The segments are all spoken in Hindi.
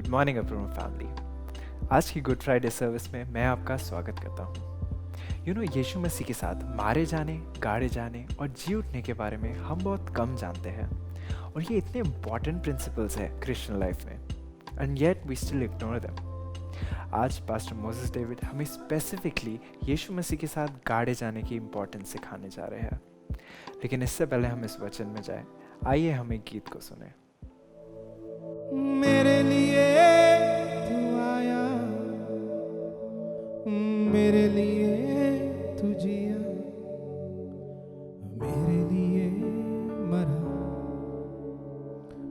Good morning अप्रूम family. आज की गुड फ्राइडे सर्विस में मैं आपका स्वागत करता हूँ। यीशु मसीह के साथ मारे जाने, गाड़े जाने और जी उठने के बारे में हम बहुत कम जानते हैं, और ये इतने इम्पॉर्टेंट प्रिंसिपल्स हैं क्रिश्चियन लाइफ में, and yet we still ignore them. आज पास्टर मोसेस डेविड हमें स्पेसिफिकली यीशु मसीह के साथ गाड़े जाने की इम्पोर्टेंस सिखाने जा रहे हैं। लेकिन इससे पहले हम इस वचन में जाएं, आइए हम एक गीत को सुने। मेरे लिए तू आया, मेरे लिए तू जिया, मेरे लिए मरा,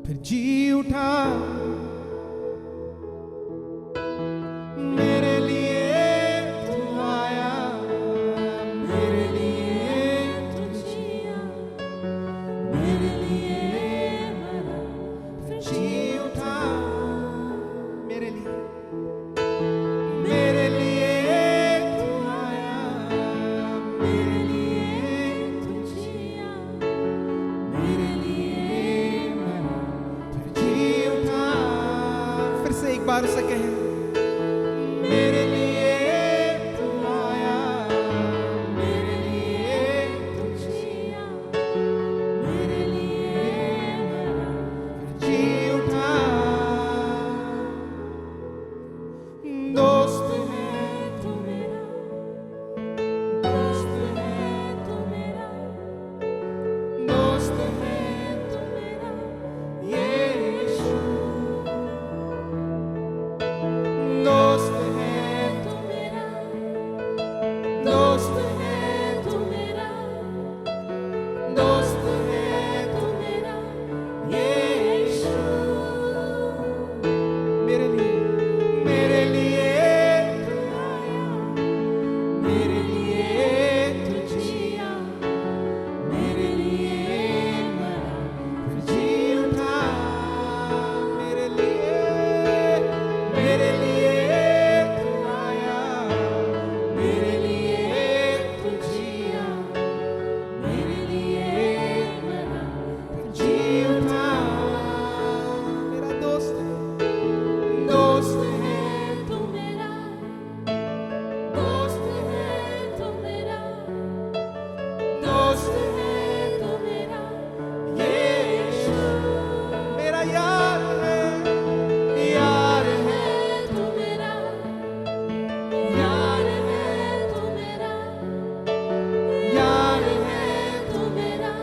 फिर जी उठा। मेरे लिए तू आया, मेरे लिए तू जिया, मेरे लिए मरा, फिर जी उठा। मेरे लिए तू आया, मेरे लिए तू जिया, मेरे लिए मरा, फिर जी उठा। फिर से एक बार उसे कहें, मेरे लिए तू आया, मेरे लिए तू जिया, मेरे लिए मरा, फिर जी उठा। दोस्त है तू मेरा, दोस्त है तू मेरा, दोस्त है तू मेरा यीशु। दोस्त है तू मेरा, दोस्त है तू मेरा, दोस्त है तू मेरा यीशु। मेरे लिए तू आया, मेरे लिए तू जिया, मेरे लिए मरा, फिर जी उठा। मेरे लिए तू आया, मेरे लिए तू जिया, मेरे लिए मरा, फिर जी उठा। मेरा दोस्त है तू मेरा, दोस्त है तू मेरा, दोस्त है तू मेरा यीशु। मेरा यार है तू मेरा, यार है तू मेरा, यार है तू मेरा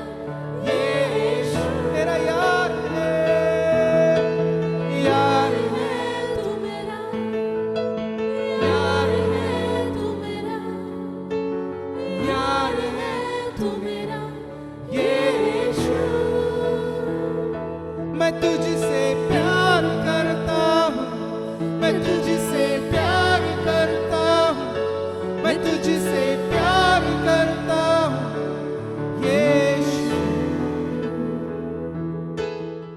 यीशु। मेरा यार है तू मेरा, यार है तू मेरा, यार है तू मेरा यीशु। मैं तुझसे प्यार करता हूँ, मैं तुझसे प्यार करता हूँ, मैं तुझसे प्यार करता हूँ यीशु।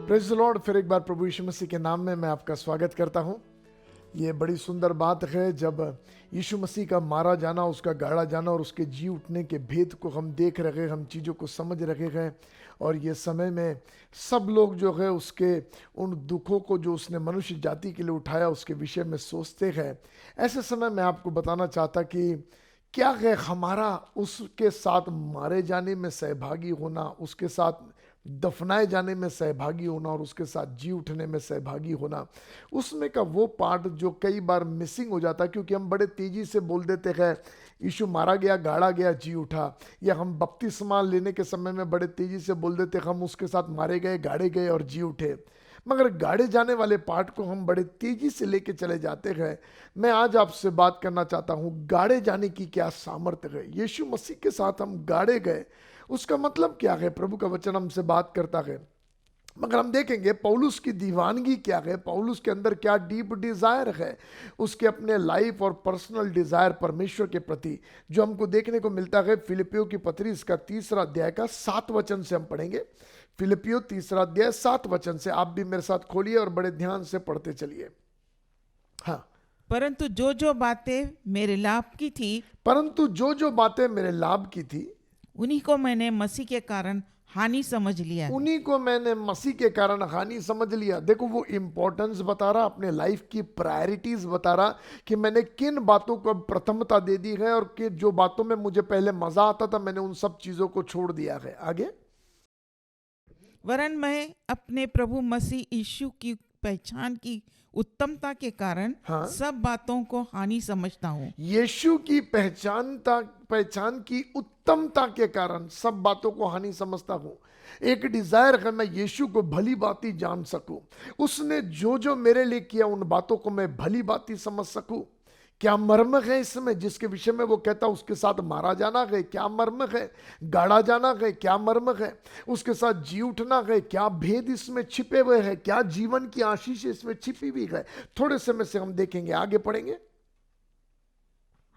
Praise the Lord. फिर एक बार प्रभु यीशु मसीह के नाम में मैं आपका स्वागत करता हूं। ये बड़ी सुंदर बात है जब यीशु मसीह का मारा जाना, उसका गाड़ा जाना और उसके जी उठने के भेद को हम देख रहे हैं, हम चीज़ों को समझ रहे हैं। और ये समय में सब लोग जो है उसके उन दुखों को जो उसने मनुष्य जाति के लिए उठाया उसके विषय में सोचते हैं। ऐसे समय मैं आपको बताना चाहता कि क्या है हमारा उसके साथ मारे जाने में सहभागी होना, उसके साथ दफनाए जाने में सहभागी होना और उसके साथ जी उठने में सहभागी होना, उसमें का वो पार्ट जो कई बार मिसिंग हो जाता है, क्योंकि हम बड़े तेजी से बोल देते हैं यीशु मारा गया, गाड़ा गया, जी उठा। या हम बपतिस्मा लेने के समय में बड़े तेजी से बोल देते हम उसके साथ मारे गए, गाड़े गए और जी उठे, मगर गाड़े जाने वाले पार्ट को हम बड़े तेजी से लेके चले जाते हैं। मैं आज आपसे बात करना चाहता हूँ गाड़े जाने की क्या सामर्थ्य है। यीशु मसीह के साथ हम गाड़े गए, उसका मतलब क्या है? प्रभु का वचन हमसे बात करता है, मगर हम देखेंगे पौलुस की दीवानगी क्या है, पौलुस के अंदर क्या डीप डिजायर है, उसके अपने लाइफ और पर्सनल डिजायर परमेश्वर के प्रति, जो हमको देखने को मिलता है फिलिपियों की पत्री इसका 3 अध्याय का 7 वचन से हम पढ़ेंगे। फिलिपियों 3 अध्याय 7 वचन से आप भी मेरे साथ खोलिए और बड़े ध्यान से पढ़ते चलिए। हाँ, परंतु जो जो बातें मेरे लाभ की थी, परंतु जो जो बातें मेरे लाभ की थी उन्हीं को मैंने मसीह के कारण हानि समझ लिया है। उन्हीं को मैंने मसीह के कारण हानि समझ लिया। देखो वो इंपॉर्टेंस बता रहा, अपने लाइफ की प्रायोरिटीज बता रहा कि मैंने किन बातों को अब प्रथमता दे दी है, और कि जो बातों में मुझे पहले मजा आता था मैंने उन सब चीजों को छोड़ दिया है। आगे, वरन मैं अपने प्रभु मसीह यीशु की पहचान की उत्तमता के कारण हाँ। सब बातों को हानि समझता हूँ। यीशु की पहचान की उत्तमता के कारण सब बातों को हानि समझता हूँ। एक डिजायर है मैं यीशु को भली बाती जान सकूं, उसने जो जो मेरे लिए किया उन बातों को मैं भली बाती समझ सकूं। क्या मर्म है इसमें जिसके विषय में वो कहता उसके साथ मारा जाना है, क्या मर्म है, गाड़ा जाना है, क्या मर्म है, उसके साथ जी उठना है, क्या भेद इसमें छिपे हुए हैं, क्या जीवन की आशीष इसमें छिपी हुई है। थोड़े समय से हम देखेंगे, आगे पढ़ेंगे।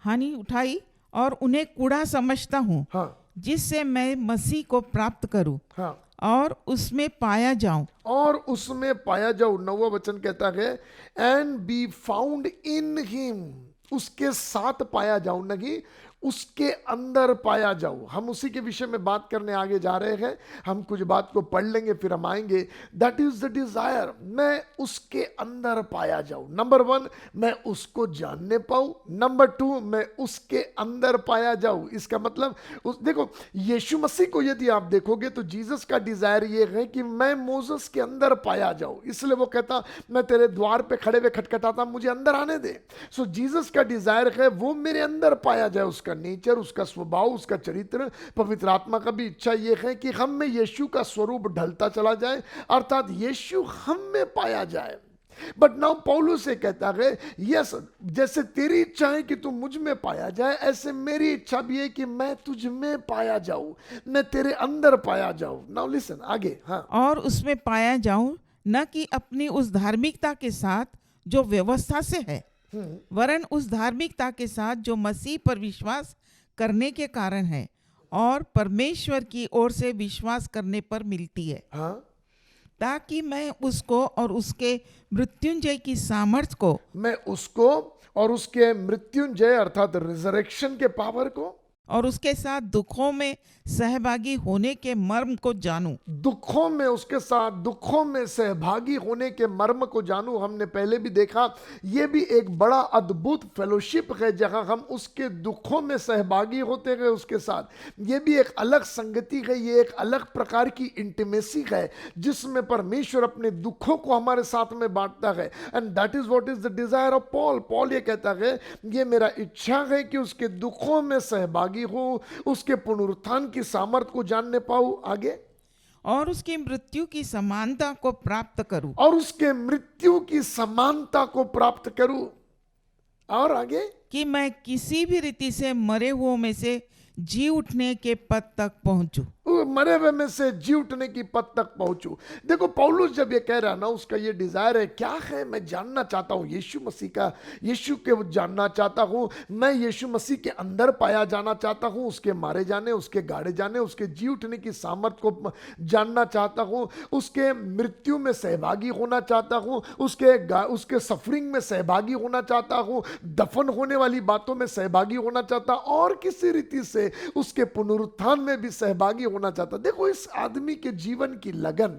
हानि उठाई और उन्हें कूड़ा समझता हूँ, हाँ जिससे मैं मसीह को प्राप्त करूँ हाँ, और उसमें पाया जाऊं। और उसमें पाया जाओ। 9वां वचन कहता है and be found in him, उसके साथ पाया जाऊं, नहीं उसके अंदर पाया जाओ। हम उसी के विषय में बात करने आगे जा रहे हैं। हम कुछ बात को पढ़ लेंगे फिर हम आएंगे। दैट इज द डिजायर, मैं उसके अंदर पाया जाऊं। नंबर 1 मैं उसको जानने पाऊं, नंबर 2 मैं उसके अंदर पाया जाऊं। इसका मतलब देखो यीशु मसीह को यदि आप देखोगे तो जीसस का डिजायर ये है कि मैं मोसेस के अंदर पाया जाऊं। इसलिए वो कहता मैं तेरे द्वार पे खड़े हुए खटखटाता, मुझे अंदर आने दे। सो जीसस का डिजायर है वो मेरे अंदर पाया जाए, उसका नेचर, उसका स्वभाव, उसका चरित्र। पवित्र आत्मा का भी इच्छा यह है कि हम में यीशु का स्वरूप ढलता चला जाए, अर्थात यीशु हम में पाया जाए। बट नाउ पौलुस से कहता है यस, जैसे तेरी इच्छा है कि तू मुझ में पाया जाए, ऐसे मेरी इच्छा भी है कि मैं तुझ में पाया जाऊं, मैं तेरे अंदर पाया जाऊं। नाउ लिसन, आगे। हाँ, और उसमें पाया जाऊं, न कि अपनी उस धार्मिकता के साथ जो व्यवस्था से है, वरन उस धार्मिकता के साथ जो मसीह पर विश्वास करने के कारण है और परमेश्वर की ओर से विश्वास करने पर मिलती है, हाँ, ताकि मैं उसको और उसके मृत्युंजय की सामर्थ को, मैं उसको और उसके मृत्युंजय अर्थात रिजरेक्शन के पावर को और उसके साथ दुखों में सहभागी होने के मर्म को जानूं। दुखों में उसके साथ दुखों में सहभागी होने के मर्म को जानूं। हमने पहले भी देखा यह भी एक बड़ा अद्भुत फेलोशिप है जहां हम उसके दुखों में सहभागी होते गए उसके साथ। यह भी एक अलग संगति है, ये एक अलग प्रकार की इंटीमेसी है जिसमें परमेश्वर अपने दुखों को हमारे साथ में बांटता है। And that is what is the desire of Paul. Paul ये कहता है ये मेरा इच्छा है कि उसके दुखों में सहभागी हो, उसके पुनरुत्थान की सामर्थ को जानने पाऊं। आगे, और उसकी मृत्यु की समानता को प्राप्त करूं, और उसके मृत्यु की समानता को प्राप्त करूं। और आगे, कि मैं किसी भी रीति से मरे हुओं में से जी उठने के पद तक पहुंचूं। मरे हुए में से जी उठने की पद तक पहुंचू। देखो पौलुस जब ये कह रहा ना, उसका ये डिजायर है, क्या है, मैं जानना चाहता हूं यीशु मसीह का, यीशु के जानना चाहता हूं, मैं यीशु मसीह के अंदर पाया जाना चाहता हूं, उसके मारे जाने, उसके गाड़े जाने, उसके जी उठने की सामर्थ को जानना चाहता हूं, उसके मृत्यु में सहभागी होना चाहता हूं, उसके सफरिंग में सहभागी होना चाहता हूं, दफन होने वाली बातों में सहभागी होना चाहता, और किसी रीति से उसके पुनरुत्थान में भी सहभागी होना चाहता। देखो इस आदमी के जीवन की लगन,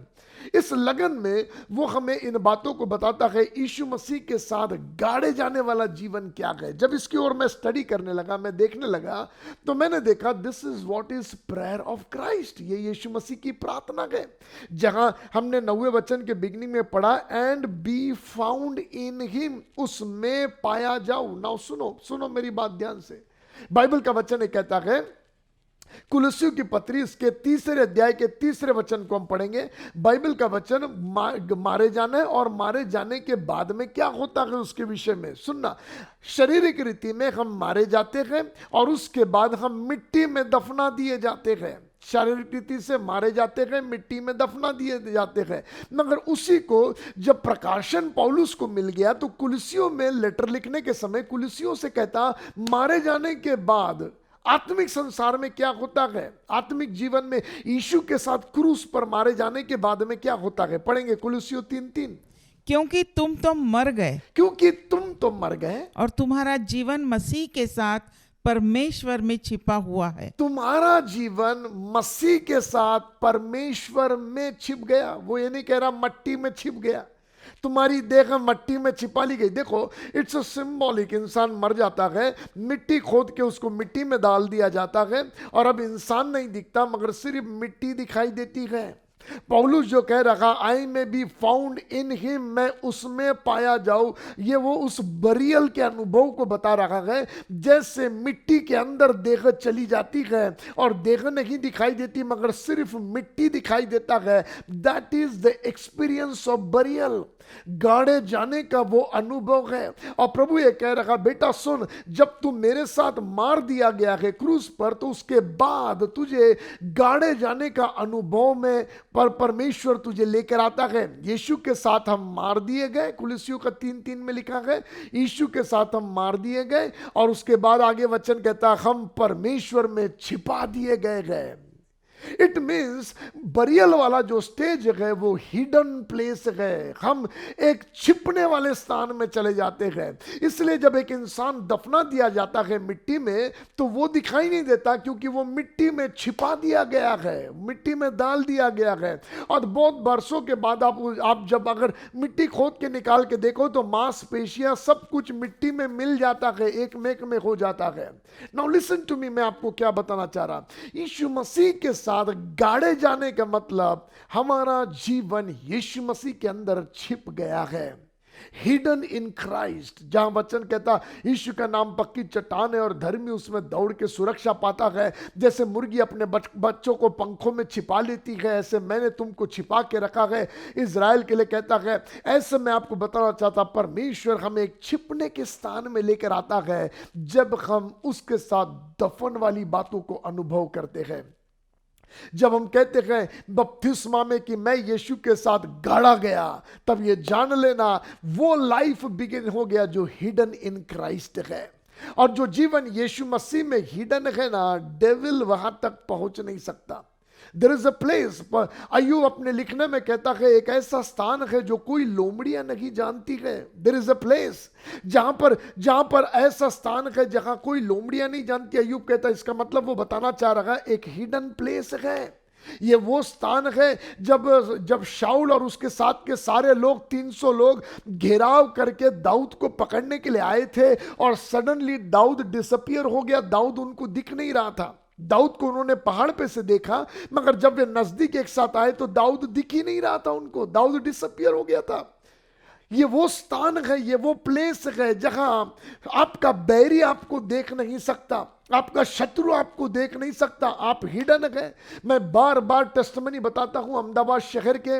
इस लगन में वो हमें इन बातों को बताता है। यीशु मसीह के साथ गाड़े जाने वाला जीवन क्या है। जब इसकी ओर मैं स्टडी करने लगा, मैं देखने लगा, तो मैंने देखा this is what is prayer of Christ. ये यीशु मसीह की प्रार्थना है, जहां हमने 9वें वचन के बिगनिंग में पढ़ा and be found in him, उसमें पाया जाओ। नाउ सुनो मेरी बात ध्यान से। बाइबल का वचन ये कहता है, कुलुस्सियों की पत्री इसके 3 अध्याय के 3 वचन को हम पढ़ेंगे। बाइबल का वचन मारे जाने और मारे जाने के बाद में क्या होता है उसके विषय में सुनना। शारीरिक रीति में हम मारे जाते हैं और उसके बाद हम मिट्टी में दफना दिए जाते हैं। शारीरिक रीति से मारे जाते हैं, मिट्टी में दफना दिए जाते हैं। मगर उसी को जब प्रकाशन पौलुस को मिल गया तो कुलुस्सियों में लेटर लिखने के समय कुलुस्सियों से कहता मारे जाने के बाद आत्मिक संसार में क्या होता है, आत्मिक जीवन में यीशु के साथ क्रूस पर मारे जाने के बाद में क्या होता है। पढ़ेंगे कुलुस्सियों 3:3। क्योंकि तुम तो मर गए, क्योंकि तुम तो मर गए और तुम्हारा जीवन मसीह के साथ परमेश्वर में छिपा हुआ है। तुम्हारा जीवन मसीह के साथ परमेश्वर में छिप गया। वो ये नहीं कह रहा मट्टी में छिप गया, तुम्हारी देह मट्टी में छिपा ली गई। देखो, इट्स अ सिंबॉलिक। इंसान मर जाता है, मिट्टी खोद के उसको मिट्टी में डाल दिया जाता है, और अब इंसान नहीं दिखता मगर सिर्फ मिट्टी दिखाई देती है। पौलुस जो कह रहा आई में बी फाउंड इन हिम, मैं उसमें पाया जाऊं, ये वो उस बरियल के अनुभव को बता रहा है। जैसे मिट्टी के अंदर देह चली जाती है और देह नहीं दिखाई देती मगर सिर्फ मिट्टी दिखाई देता है, that is the experience of burial. गाड़े जाने का वो अनुभव है। और प्रभु ये कह रहा, बेटा सुन, जब तू मेरे साथ मार दिया गया है क्रूस पर, तो उसके बाद तुझे गाड़े जाने का अनुभव में परमेश्वर तुझे लेकर आता है। यीशु के साथ हम मार दिए गए, कुलिसियों का 3:3 में लिखा है, यीशु के साथ हम मार दिए गए, और उसके बाद आगे वचन कहता है हम परमेश्वर में छिपा दिए गए हैं। इट मीन्स बरियल वाला जो स्टेज है वो हिडन प्लेस है, हम एक छिपने वाले स्थान में चले जाते हैं। इसलिए जब एक इंसान दफना दिया जाता है मिट्टी में, तो वो दिखाई नहीं देता क्योंकि वो मिट्टी में छिपा दिया गया है, मिट्टी में डाल दिया गया है। और बहुत वर्षों के बाद आप जब अगर मिट्टी खोद के निकाल के देखो तो मांसपेशियां सब कुछ मिट्टी में मिल जाता है, एक मेक में हो जाता है। नाउ लिसन टू मी, मैं आपको क्या बताना चाह रहा, यीशु मसीह के साथ गाड़े जाने का मतलब हमारा जीवन यीशु मसीह के अंदर छिप गया है, हिडन इन क्राइस्ट। जहां वचन कहता यीशु का नाम पक्की चट्टान है और धर्मी उसमें दौड़ के सुरक्षा पाता है। जैसे मुर्गी अपने बच्चों को पंखों में छिपा लेती है, ऐसे मैंने तुमको छिपा के रखा है, इज़राइल के लिए कहता है। ऐसे मैं आपको बताना चाहता, परमेश्वर हमें एक छिपने के स्थान में लेकर आता है जब हम उसके साथ दफन वाली बातों को अनुभव करते हैं। जब हम कहते हैं बपतिस्मा में कि मैं यीशु के साथ गाड़ा गया, तब ये जान लेना वो लाइफ बिगिन हो गया जो हिडन इन क्राइस्ट है। और जो जीवन यीशु मसीह में हिडन है ना, डेविल वहां तक पहुंच नहीं सकता। देयर इज अ प्लेस, अय्यूब अपने लिखने में कहता है एक ऐसा स्थान है जो कोई लोमड़ियां नहीं जानती है। देयर इज अ प्लेस जहां पर ऐसा स्थान है जहां कोई लोमड़ियां नहीं जानती। अय्यूब कहता है, इसका मतलब वो बताना चाह रहा है एक हिडन प्लेस है। ये वो स्थान है जब शाऊल और उसके साथ के सारे लोग 300 लोग घेराव करके दाऊद को पकड़ने के लिए आए थे, और सडनली दाऊद डिसअपियर हो गया, दाऊद उनको दिख नहीं रहा था। दाऊद को उन्होंने पहाड़ पे से देखा, मगर जब वे नजदीक एक साथ आए तो दाऊद दिख ही नहीं रहा था उनको, दाऊद डिसअपियर हो गया था। ये वो स्थान है, ये वो प्लेस है जहां आपका बैरी आपको देख नहीं सकता, आपका शत्रु आपको देख नहीं सकता, आप हिडन है। मैं बार बार टेस्टमनी बताता हूं अहमदाबाद शहर के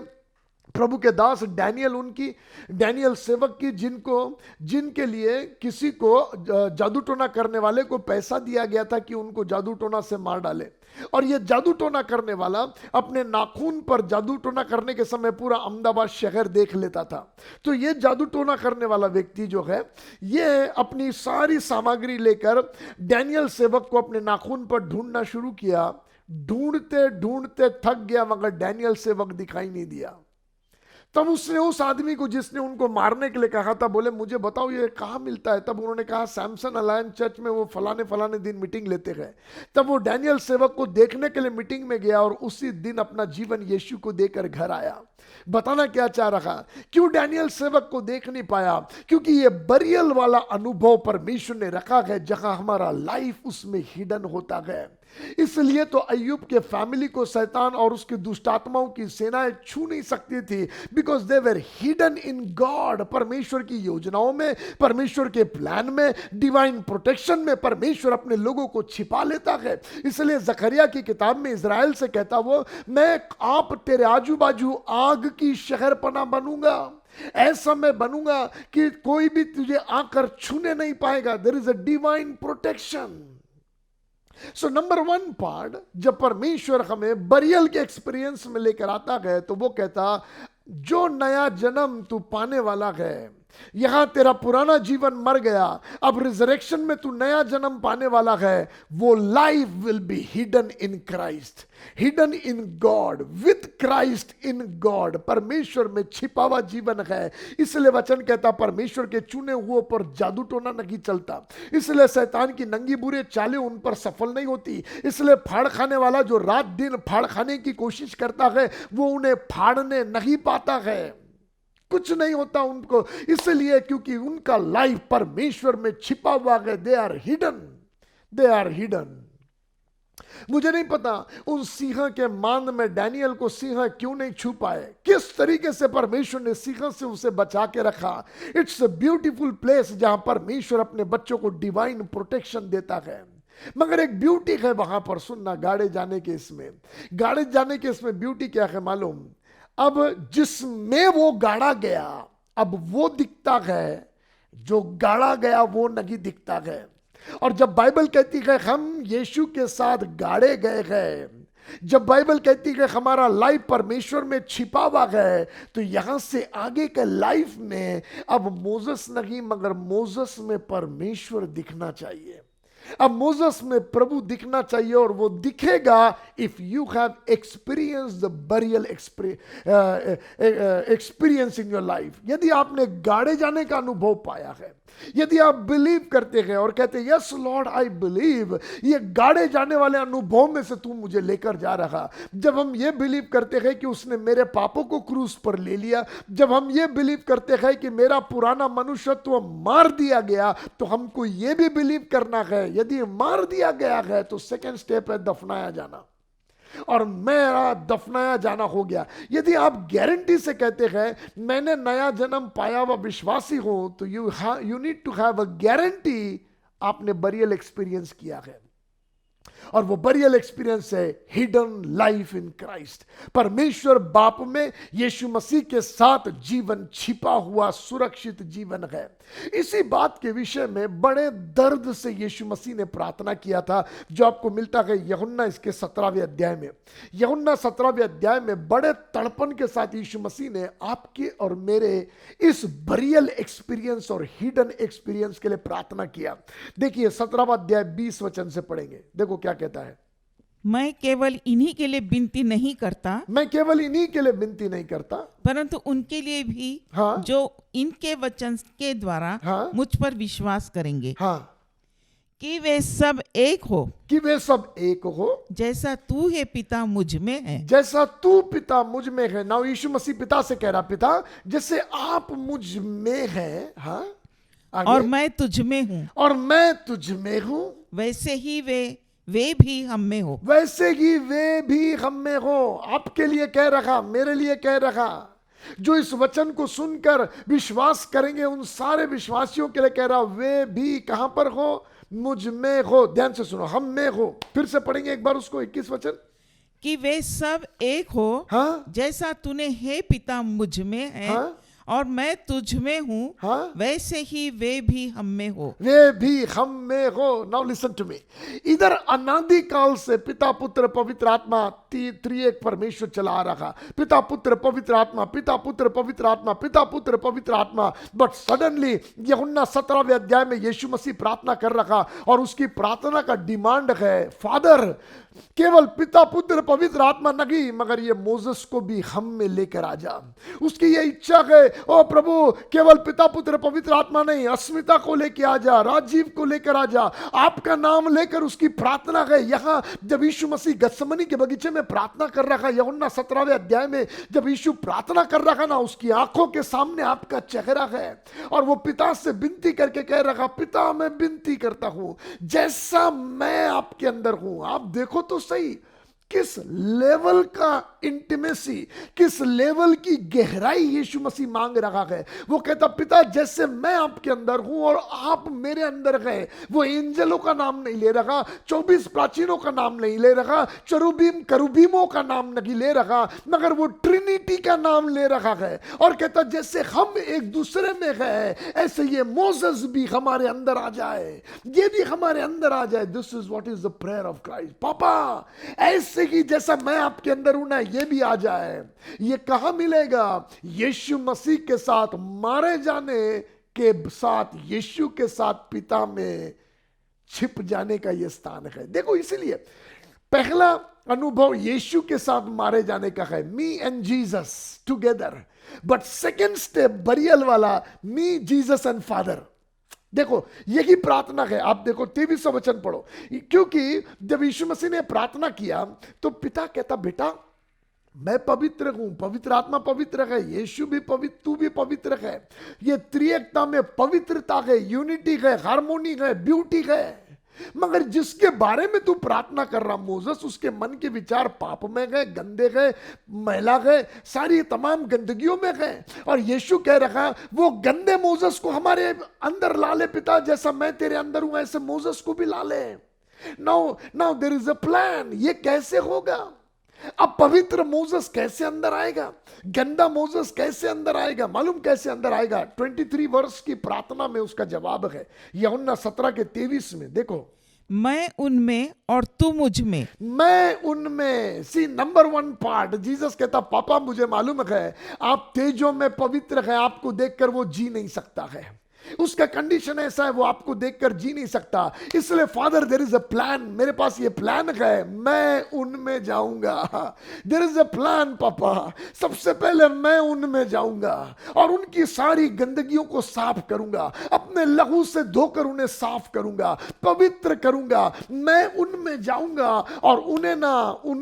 प्रभु के दास डैनियल सेवक की, जिनके लिए किसी को जादू टोना करने वाले को पैसा दिया गया था कि उनको जादू टोना से मार डाले। और ये जादू टोना करने वाला अपने नाखून पर जादू टोना करने के समय पूरा अहमदाबाद शहर देख लेता था। तो ये जादू टोना करने वाला व्यक्ति जो है, ये अपनी सारी सामग्री लेकर डैनियल सेवक को अपने नाखून पर ढूंढना शुरू किया। ढूंढते ढूंढते थक गया मगर डैनियल सेवक दिखाई नहीं दिया। तब उसने उस आदमी को जिसने उनको मारने के लिए कहा था, बोले मुझे बताओ ये कहाँ मिलता है। तब उन्होंने कहा सैमसन अलायंस चर्च में वो फलाने दिन मीटिंग लेते हैं। तब वो डैनियल सेवक को देखने के लिए मीटिंग में गया और उसी दिन अपना जीवन यीशु को देकर घर आया। बताना क्या चाह रहा, क्यों डैनियल सेवक को देख नहीं पाया? क्योंकि ये बरियल वाला अनुभव परमेश्वर ने रखा है जहां हमारा लाइफ उसमें हिडन होता है। इसलिए तो अय्यूब के फैमिली को शैतान और उसकी दुष्टात्माओं की सेनाएं छू नहीं सकती थी, because they were hidden in God. परमेश्वर की योजनाओं में, परमेश्वर के प्लान में, डिवाइन प्रोटेक्शन में परमेश्वर अपने लोगों को छिपा लेता है। इसलिए जकरिया की किताब में इज़राइल से कहता वो, मैं आप तेरे आजू बाजू आग की शहरपनाह बनूंगा, ऐसा मैं बनूंगा कि कोई भी तुझे आकर छूने नहीं पाएगा। There is a divine protection. So number 1 part, जब परमेश्वर हमें बरियल के एक्सपीरियंस में लेकर आता है तो वो कहता जो नया जन्म तू पाने वाला है, यहां तेरा पुराना जीवन मर गया, अब रिजरेक्शन में तू नया जन्म पाने वाला है। वो life will be hidden in Christ, hidden in God, with Christ in God. परमेश्वर में छिपा हुआ जीवन है। इसलिए वचन कहता परमेश्वर के चुने हुए पर जादू टोना नहीं चलता। इसलिए शैतान की नंगी बुरे चालें उन पर सफल नहीं होती। इसलिए फाड़ खाने वाला जो रात दिन फाड़ खाने की कोशिश करता है वो उन्हें फाड़ने नहीं पाता है, कुछ नहीं होता उनको। इसलिए क्योंकि उनका लाइफ परमेश्वर में छिपा हुआ है। They are hidden, they are hidden. मुझे नहीं पता उन सिंह के मांद में डैनियल को सिंह क्यों नहीं छू पाए, किस तरीके से परमेश्वर ने सिंह से उसे बचा के रखा। इट्स अ ब्यूटीफुल प्लेस जहां परमेश्वर अपने बच्चों को डिवाइन प्रोटेक्शन देता है। मगर एक ब्यूटी है वहां पर, सुनना, गाड़े जाने के इसमें ब्यूटी क्या है मालूम? अब जिसमें वो गाड़ा गया अब वो दिखता है, जो गाड़ा गया वो नहीं दिखता है। और जब बाइबल कहती है हम यीशु के साथ गाड़े गए हैं, जब बाइबल कहती है हमारा लाइफ परमेश्वर में छिपा हुआ है, तो यहां से आगे के लाइफ में अब मोसेस नहीं मगर मोसेस में परमेश्वर दिखना चाहिए। अब मोसेस में प्रभु दिखना चाहिए और वो दिखेगा if you have experience the burial experience in your life. यदि आपने गाड़े जाने का अनुभव पाया है, यदि आप बिलीव करते हैं और कहते हैं यस लॉर्ड आई बिलीव, ये गाड़े जाने वाले अनुभव में से तू मुझे लेकर जा रहा। जब हम ये बिलीव करते हैं कि उसने मेरे पापों को क्रूस पर ले लिया, जब हम ये बिलीव करते हैं कि मेरा पुराना मनुष्यत्व मार दिया गया, तो हमको ये भी बिलीव करना है यदि मार दिया गया है तो सेकेंड स्टेप है दफनाया जाना, और मेरा दफनाया जाना हो गया। यदि आप गारंटी से कहते हैं मैंने नया जन्म पाया हुआ विश्वासी हूं, तो you need to have a guarantee आपने बरियल एक्सपीरियंस किया है। और वो बरियल एक्सपीरियंस है हिडन लाइफ इन क्राइस्ट। परमेश्वर बाप में यीशु मसीह के साथ जीवन छिपा हुआ सुरक्षित जीवन है। इसी बात के विषय में बड़े दर्द से यीशु मसीह ने प्रार्थना किया था, जो आपको मिलता है यूहन्ना इसके 17वें अध्याय में। यूहन्ना 17वें अध्याय में बड़े तड़पन के साथ यीशु मसीह ने आपके और मेरे इस बरियल एक्सपीरियंस और हिडन एक्सपीरियंस के लिए प्रार्थना किया। देखिए 17वां अध्याय 20 वचन से पढ़ेंगे, देखो क्या कहता है। मैं केवल इन्हीं के लिए विनती नहीं करता, मैं केवल इन्हीं के लिए विनती नहीं करता, परंतु उनके लिए भी हाँ, जो इनके वचन के द्वारा हाँ, मुझ पर विश्वास करेंगे, हाँ, कि वे सब एक हो, कि वे सब एक हो जैसा तू है पिता मुझ में है, जैसा तू पिता मुझ में है। नाउ यीशु मसीह पिता से कह रहा, पिता जैसे आप मुझ में हैं, हाँ, आगे, और मैं तुझ में हूँ, और मैं तुझ में हूँ, वैसे ही वे भी हम में हो। वैसे ही वे भी हम में हो। आपके लिए कह रखा, मेरे लिए कह रखा। जो इस वचन को सुनकर विश्वास करेंगे उन सारे विश्वासियों के लिए कह रहा, वे भी कहां पर हो? मुझ में हो। ध्यान से सुनो, हम में हो। फिर से पढ़ेंगे एक बार उसको, 21 वचन, कि वे सब एक हो, हाँ, जैसा तूने हे पिता मुझ में है, हाँ, और मैं तुझ में हूँ, हाँ, वैसे ही वे भी हम में हो। वे भी हम में हो। Now listen to me. इधर अनादि काल से पिता पुत्र पवित्र आत्मा त्रिएक परमेश्वर चला आ रहा। पिता पुत्र पवित्र आत्मा, पिता पुत्र पवित्र आत्मा, पिता पुत्र पवित्र आत्मा। बट सडनली यूहन्ना 17वें अध्याय में यीशु मसीह प्रार्थना कर रखा, और उसकी प्रार्थना का डिमांड है, फादर केवल पिता पुत्र पवित्र आत्मा नहीं मगर ये मोसेस को भी हम में लेकर आ जा। उसकी ये इच्छा है, ओ प्रभु केवल पिता पुत्र पवित्र आत्मा नहीं, अस्मिता को लेकर आ जा, राजीव को लेकर आ जा, आपका नाम लेकर उसकी प्रार्थना है। यहां जब यीशु मसीह गत्समनी के बगीचे में प्रार्थना कर रहा है, यूहन्ना 17वें अध्याय में जब यीशु प्रार्थना कर रहा है ना, उसकी आंखों के सामने आपका चेहरा है, और वो पिता से विनती करके कह रहा, पिता मैं विनती करता हूं जैसा मैं आपके अंदर हूं। आप देखो तो सही किस लेवल का इंटीमेसी, किस लेवल की गहराई यीशु मसीह मांग रहा है। वो कहता, पिता जैसे मैं आपके अंदर हूं और आप मेरे अंदर हैं। वो एंजलों का नाम नहीं ले रहा, 24 प्राचीनों का नाम नहीं ले रहा, चरुबीम करुबीमों का नाम नहीं ले रहा, मगर वो ट्रिनिटी का नाम ले रहा है, और कहता जैसे हम एक दूसरे में हैं ऐसे ये मोसेस भी हमारे अंदर आ जाए, ये भी हमारे अंदर आ जाए। This is what is the prayer of Christ. पापा ऐसे ऐसे ही जैसा मैं आपके अंदर हूं ना, ये भी आ जाए। ये कहां मिलेगा? यीशु मसीह के साथ मारे जाने के साथ, यीशु के साथ पिता में छिप जाने का ये स्थान है। देखो, इसीलिए पहला अनुभव यीशु के साथ मारे जाने का है, me and Jesus together. But second step burial वाला, मी जीसस एंड फादर। देखो, यही प्रार्थना है। आप देखो 23वां वचन पढ़ो, क्योंकि जब यीशु मसीह ने प्रार्थना किया तो पिता कहता, बेटा मैं पवित्र हूं, पवित्र आत्मा पवित्र है, यीशु भी पवित्र, तू भी पवित्र है। ये त्रिएकता में पवित्रता है, यूनिटी है, हार्मोनी है, ब्यूटी है। मगर जिसके बारे में तू प्रार्थना कर रहा मोसेस, उसके मन के विचार पाप में गए, गंदे गए, मैला गए, सारी तमाम गंदगियों में गए। और यीशु कह रहा, वो गंदे मोसेस को हमारे अंदर ला ले पिता, जैसा मैं तेरे अंदर हूं ऐसे मोसेस को भी ला ले। Now there is a plan. ये कैसे होगा? अब पवित्र मोसेस कैसे अंदर आएगा? गंदा मोसेस कैसे अंदर आएगा? मालूम कैसे अंदर आएगा? 23 वर्ष की प्रार्थना में उसका जवाब है, यूहन्ना 17:23 में। देखो, मैं उनमें और तू मुझ में। मैं उनमें। सी, नंबर 1 पार्ट, जीसस कहता, पापा मुझे मालूम है आप तेजों में पवित्र है, आपको देखकर वो जी नहीं सकता है। उसका कंडीशन ऐसा है, वो आपको देखकर जी नहीं सकता। इसलिए father, there is a plan, मेरे पास ये प्लान है, मैं उनमें जाऊंगा। देयर इज अ प्लान पापा, सबसे पहले मैं उनमें जाऊंगा और उनकी सारी गंदगियों को साफ करूंगा, अपने लहू से धोकर उन्हें साफ करूंगा, पवित्र करूंगा। मैं उनमें जाऊंगा और उन्हें ना उन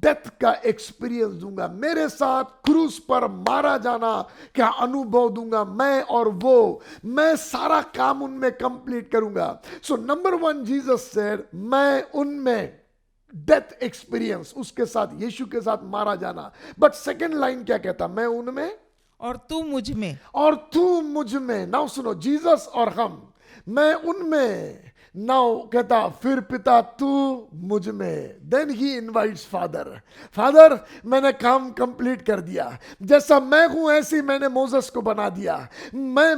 डेथ का एक्सपीरियंस दूंगा, मेरे साथ क्रूस पर मारा जाना क्या अनुभव दूंगा मैं और वो। मैं सारा काम उनमें कंप्लीट करूंगा। सो नंबर 1, जीसस सेड, मैं उनमें, डेथ एक्सपीरियंस, उसके साथ, यीशु के साथ मारा जाना। बट सेकेंड लाइन क्या कहता? मैं उनमें और तू मुझ में। और तू मुझ में। नाउ सुनो, जीसस और हम, मैं उनमें। नाउ कहता, फिर पिता तू मुझ में। Then he invites father, father मैंने काम कंप्लीट कर दिया, जैसा मैं हूं ऐसी मैंने मोसेस को बना दिया। मैं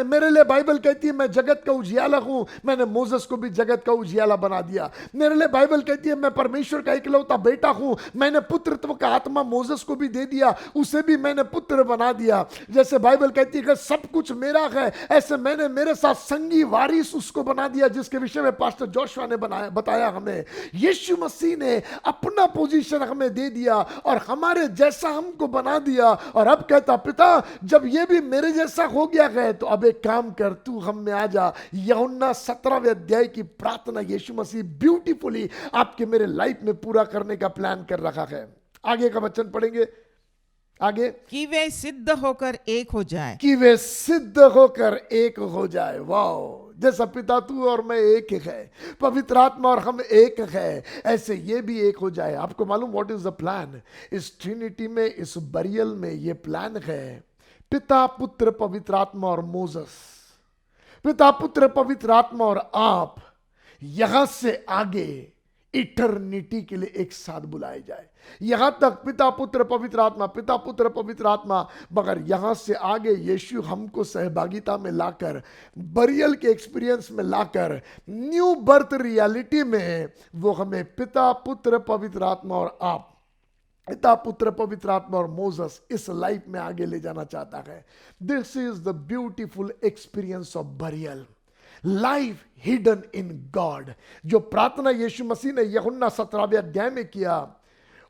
मेरे लिए बाइबल कहती है मैं जगत का उजियाला हूं, मैंने मोसेस को भी जगत का उजियाला बना दिया। मेरे लिए बाइबल कहती है मैं परमेश्वर का इकलौता बेटा हूं, मैंने पुत्रत्व का आत्मा मोसेस को भी दे दिया, उसे भी मैंने पुत्र बना दिया। जैसे बाइबल कहती है कि सब कुछ मेरा है, ऐसे मैंने मेरे साथ संगी वारिस उसको बना दिया, जिसके विषय में पास्टर जोशुआ ने बताया हमें। यीशु मसीह ने अपना पोजीशन हमें दे दिया और हमारे जैसा हमको बना दिया। और अब कहता, पिता जब ये भी मेरे जैसा हो गया है तो अब एक काम कर, तू हम में आ जा। यूहन्ना 17वें अध्याय की प्रार्थना यीशु मसीह ब्यूटीफुली आपके मेरे लाइफ में पूरा करने का प्लान कर रखा है। आगे का वचन पढ़ेंगे, आगे, कि वे सिद्ध होकर एक हो जाए। कि वे सिद्ध होकर एक हो जाए। वाओ, जैसा पिता तू और मैं एक है, पवित्र आत्मा और हम एक है, ऐसे ये भी एक हो जाए। आपको मालूम व्हाट इज द प्लान? इस ट्रिनिटी में, इस बरियल में ये प्लान है, पिता पुत्र पवित्र आत्मा और मोसेस, पिता पुत्र पवित्र आत्मा और आप यहां से आगे इटर्निटी के लिए एक साथ बुलाए जाए। यहां तक पिता पुत्र पवित्र आत्मा, पिता पुत्र पवित्र आत्मा, मगर यहां से आगे यीशु हमको सहभागिता में लाकर, बरियल के एक्सपीरियंस में लाकर, न्यू बर्थ रियलिटी में वो हमें पिता पुत्र पवित्र आत्मा और आप, पिता पुत्र पवित्र आत्मा और मोसेस, इस लाइफ में आगे ले जाना चाहता है। This is the beautiful experience of burial, life hidden in God. जो प्रार्थना यीशु मसीह ने यूहन्ना 17वें अध्याय में किया,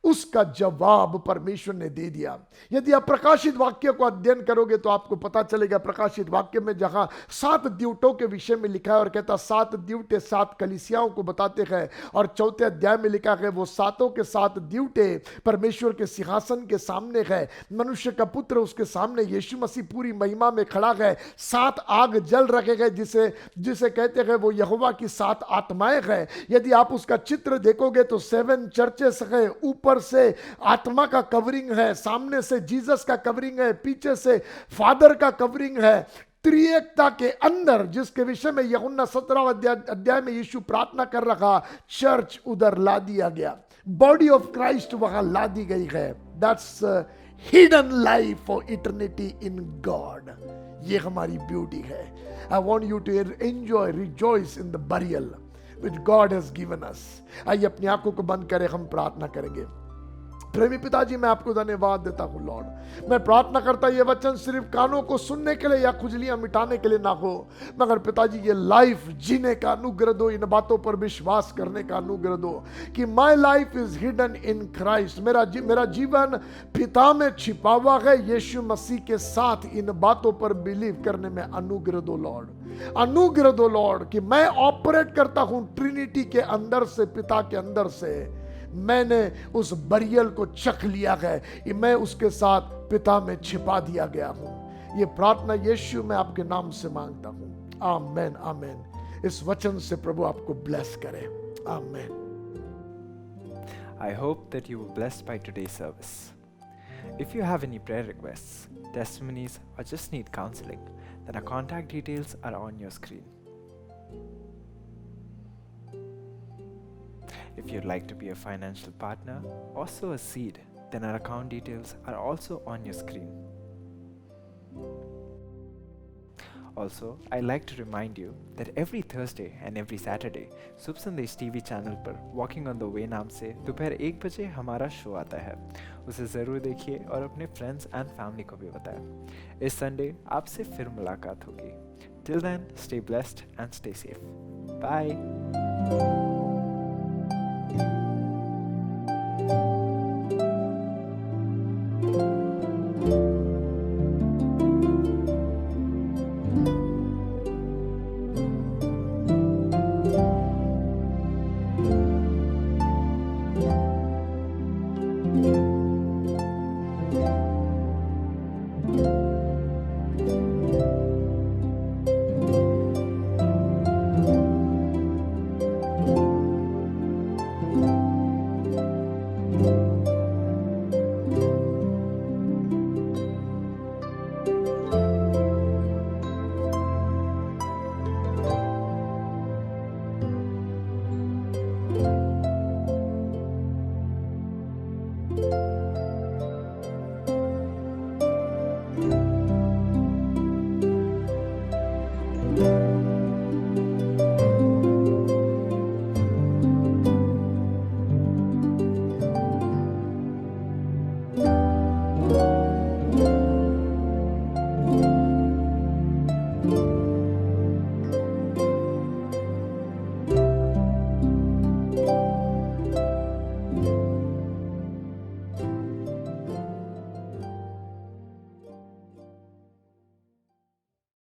उसका जवाब परमेश्वर ने दे दिया। यदि आप प्रकाशित वाक्य को अध्ययन करोगे तो आपको पता चलेगा, प्रकाशित वाक्य में जहां 7 द्यूतों के विषय में लिखा है और कहता 7 द्यूते 7 कलीसियाओं को बताते हैं, और 4थे अध्याय में लिखा है वो 7 के 7 द्यूते परमेश्वर के सिंहासन के सामने है, मनुष्य का पुत्र उसके सामने यीशु मसीह पूरी महिमा में खड़ा है, 7 आग जल रहे हैं, जिसे कहते हैं वो यहोवा की 7 आत्माएं हैं। यदि आप उसका चित्र देखोगे तो 7 चर्चेस है, ऊपर से आत्मा का कवरिंग है, सामने से जीसस का कवरिंग है, पीछे से फादर का कवरिंग है। त्रिएकता के अंदर, जिसके विषय में यूहन्ना 17वें अध्याय में यीशु प्रार्थना कर रखा, चर्च उधर ला दिया गया, बॉडी ऑफ क्राइस्ट वहां ला दी गई है। That's hidden life for eternity in God. ये हमारी ब्यूटी है। I want you to enjoy, rejoice in the burial. which God has given us. आइए अपनी आंखों को बंद करें, हम प्रार्थना करेंगे। प्रेमी पिताजी, मैं आपको धन्यवाद देता हूं लॉर्ड। मैं प्रार्थना करता ये वचन सिर्फ कानों को सुनने के लिए या खुजलियां मिटाने के लिए ना हो, मगर पिताजी ये लाइफ जीने का अनुग्रह दो, इन बातों पर विश्वास करने का अनुग्रह दो कि my life is hidden in Christ. मेरा जीवन पिता में छिपा हुआ है यीशु मसीह के साथ। इन बातों पर बिलीव करने में अनुग्रह दो लॉर्ड, अनुग्रह दो लॉर्ड कि मैं ऑपरेट करता हूं ट्रिनिटी के अंदर से, पिता के अंदर से। मैंने उस बरियल को चख लिया है, मैं उसके साथ पिता में छिपा दिया गया हूं। ये प्रार्थना यीशु मैं आपके नाम से मांगता हूं, आमेन आमेन। इस वचन से प्रभु आपको ब्लेस करे, आमेन। I hope that you were blessed by today's service. If you have any prayer requests, testimonies, or just need counseling, then our contact details are on your screen. If you'd like to be a financial partner or sow a seed, then our account details are also on your screen. Also, I'd like to remind you that every Thursday and every Saturday, शुभ संदेश टीवी चैनल पर वॉकिंग ऑन द वे नाम से दोपहर 1 बजे हमारा शो आता है। उसे ज़रूर देखिए और अपने फ्रेंड्स एंड फैमिली को भी बताएं। इस संडे आपसे फिर मुलाकात होगी। Till then, stay blessed and stay safe. Bye.